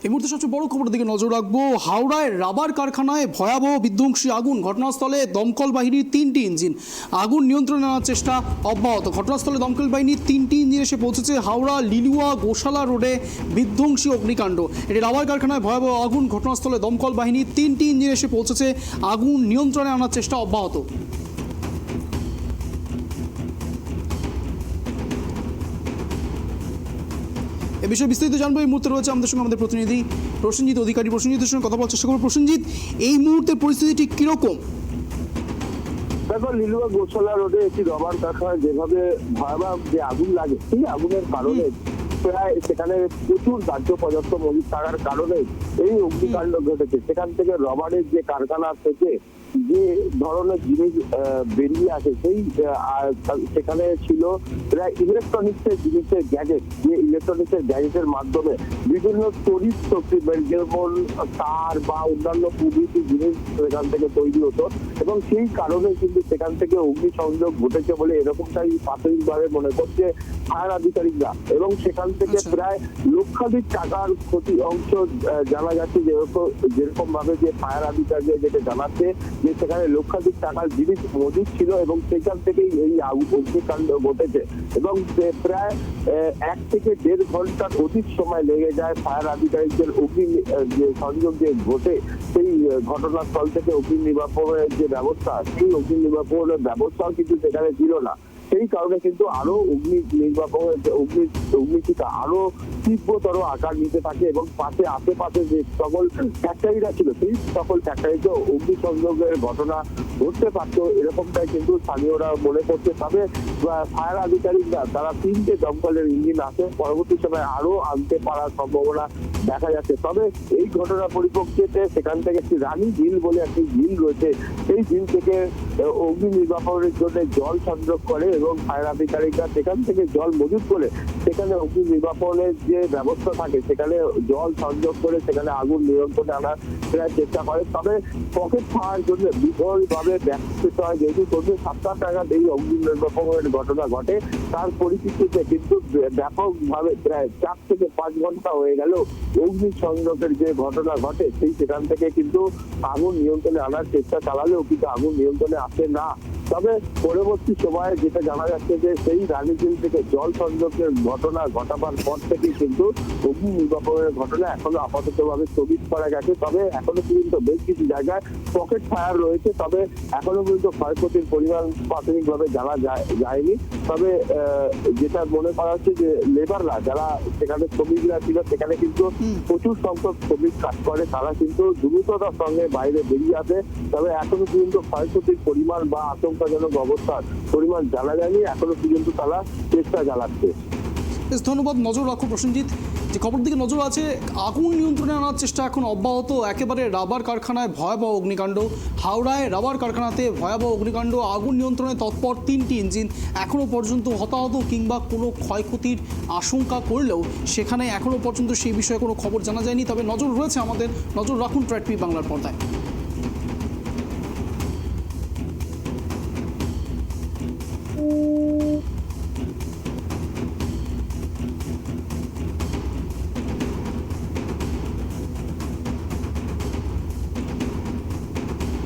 এই মুহূর্তে সবচেয়ে বড় খবরের দিকে নজর রাখবো। হাওড়ায় রাবার কারখানায় ভয়াবহ বিধ্বংসী আগুন। ঘটনাস্থলে দমকল বাহিনীর 3টি ইঞ্জিন। আগুন নিয়ন্ত্রণে আনার চেষ্টা অব্যাহত। ঘটনাস্থলে দমকল বাহিনীর 3টি ইঞ্জিন এসে পৌঁছেছে। হাওড়া লিলুয়া গোশালা রোডে বিধ্বংসী অগ্নিকাণ্ড। এটি রাবার কারখানায় ভয়াবহ আগুন। ঘটনাস্থলে দমকল বাহিনীর 3টি ইঞ্জিন এসে পৌঁছেছে। আগুন নিয়ন্ত্রণে আনার চেষ্টা অব্যাহত। এ বিষয়ে বিস্তারিত জানবো। এই মুহূর্তে রয়েছে আমাদের সঙ্গে আমাদের প্রতিনিধি প্রসেনজিৎ অধিকারী। প্রসেনজিতের সঙ্গে কথা বলার চেষ্টা করবো। প্রসেনজিৎ, এই মুহূর্তে পরিস্থিতি ঠিক কিরকম? দেখো, লিলুয়া গোশালা রোডে একটি রবার কারখানায় যেভাবে ভয়াবহ যে আগুন লাগে, সেই আগুনের কারণে প্রায় সেখানে প্রচুর দাহ্য পদার্থ মজুদ থাকার কারণে এই অগ্নিকাণ্ড ঘটেছে। সেখান থেকে রবারের যে কারখানা থেকে যে ধরনের জিনিস বেরিয়ে আসে, সেই সেখানে ছিল প্রায় ইলেকট্রনিক্সের জিনিসের গ্যাজেট, যে ইলেকট্রনিক্সের গ্যাজেটের মাধ্যমে বিভিন্ন তড়িৎ শক্তি যেমন তার বা অন্যান্য প্রভৃতি জিনিস সেখান থেকে তৈরি হতো, এবং সেই কারণে কিন্তু সেখান থেকে অগ্নিসংযোগ ঘটেছে বলে এরকমটাই প্রাথমিকভাবে মনে করছে ফায়ার আধিকারিকরা। এবং সেখান থেকে প্রায় লক্ষাধিক টাকার ক্ষতি অংশ জানা যাচ্ছে। যেরকম ভাবে যে ফায়ার আধিকারিকরা যেটা জানাচ্ছে যে সেখানে লক্ষাধিক টাকার জিনিস মজুদ ছিল, এবং সেখান থেকেই এই অগ্নিকাণ্ড ঘটেছে। এবং প্রায় 1 থেকে 1.5 ঘন্টার অধিক সময় লেগে যায় ফায়ার আধিকারিকদের অগ্নি যে সংযোগ যে ঘটে সেই ঘটনাস্থল থেকে অগ্নি নির্বাপনের যে ব্যবস্থা, সেই অগ্নি নির্বাপনের ব্যবস্থাও কিন্তু সেখানে ছিল না। সেই কারণে কিন্তু আরো অগ্নি নির্বাপনের অগ্নিশিখা আরো তীব্রতর আকার নিতে থাকে, এবং আশেপাশে যে সকল ফ্যাক্টরিরা ছিল সেই সকল ফ্যাক্টরিতে অগ্নিসংযোগের ঘটনা ঘটতে পারতো, এরকমটাই কিন্তু স্থানীয়রা মনে করছে। তবে ফায়ার আধিকারিকরা তারা 3টে দমকলের ইঞ্জিন আছে, পরবর্তী সময় আরো আনতে পারার সম্ভাবনা দেখা যাচ্ছে। তবে এই ঘটনার পরিপ্রেক্ষিতে সেখান থেকে একটি রানী ঝিল বলে একটি ঝিল রয়েছে, সেই ঝিল থেকে অগ্নি নির্বাপনের জন্য জল সংযোগ করে, এবং ফায়ার আধিকারিকরা সেখান থেকে জল মজুত করে সেখানে অগ্নি নির্বাপনের যে ব্যবস্থা থাকে সেখানে জল সংযোগ করে সেখানে আগুন নিয়ন্ত্রণে আনার চেষ্টা করে। তবে পকেট পাওয়ার জন্য বিফলভাবে ব্যর্থ হয়, যেহেতু 7 টাকা এই অগ্নি নির্বাপনের ঘটনা ঘটে, তার পরিপ্রেক্ষিতে কিন্তু ব্যাপকভাবে প্রায় 4 থেকে 5 ঘন্টা হয়ে গেল অগ্নি সংযোগের যে ঘটনা ঘটে সেই সেখান থেকে কিন্তু আগুন নিয়ন্ত্রণে আনার চেষ্টা চালালেও কিন্তু আগুন নিয়ন্ত্রণে আসে না। তবে পরবর্তী সময়ে যেটা জানা যাচ্ছে যে সেই রানীঝিল থেকে জল সংযোগের ঘটনা ঘটাবার পর থেকেই কিন্তু অগ্নি নির্বাপনের ঘটনা এখনো আপাততভাবে স্থগিত করা গেছে। তবে এখনো পর্যন্ত বেশ কিছু জায়গায় পকেট ফায়ার রয়েছে, তবে এখনো পর্যন্ত ক্ষয়ক্ষতির পরিমাণ প্রাথমিকভাবে জানা যায়নি। তবে যেটা মনে করা হচ্ছে যে লেবাররা যারা সেখানে শ্রমিকরা ছিল সেখানে কিন্তু প্রচুর সংখ্যক শ্রমিক কাজ করে, তারা কিন্তু দ্রুততার সঙ্গে বাইরে বেরিয়ে আসে। তবে এখনো পর্যন্ত ক্ষয়ক্ষতির পরিমাণ বা আশঙ্কাজনক অবস্থার পরিমাণ জানা যায়নি, এখনো পর্যন্ত তারা চেষ্টা চালাচ্ছে। বেশ ধন্যবাদ। নজর রাখো প্রসেনজিৎ। যে খবর দিকে নজর আছে, আগুন নিয়ন্ত্রণে আনার চেষ্টা এখন অব্যাহত। একেবারে রাবার কারখানায় ভয়াবহ অগ্নিকাণ্ড। হাওড়ায় রাবার কারখানাতে ভয়াবহ অগ্নিকাণ্ড। আগুন নিয়ন্ত্রণে তৎপর 3টি ইঞ্জিন। এখনও পর্যন্ত হতাহত কিংবা কোনো ক্ষয়ক্ষতির আশঙ্কা করলেও সেখানে এখনও পর্যন্ত সেই বিষয়ে কোনো খবর জানা যায়নি। তবে নজর রয়েছে আমাদের। নজর রাখুন ট্র্যাক টিভি বাংলার পর্দায়।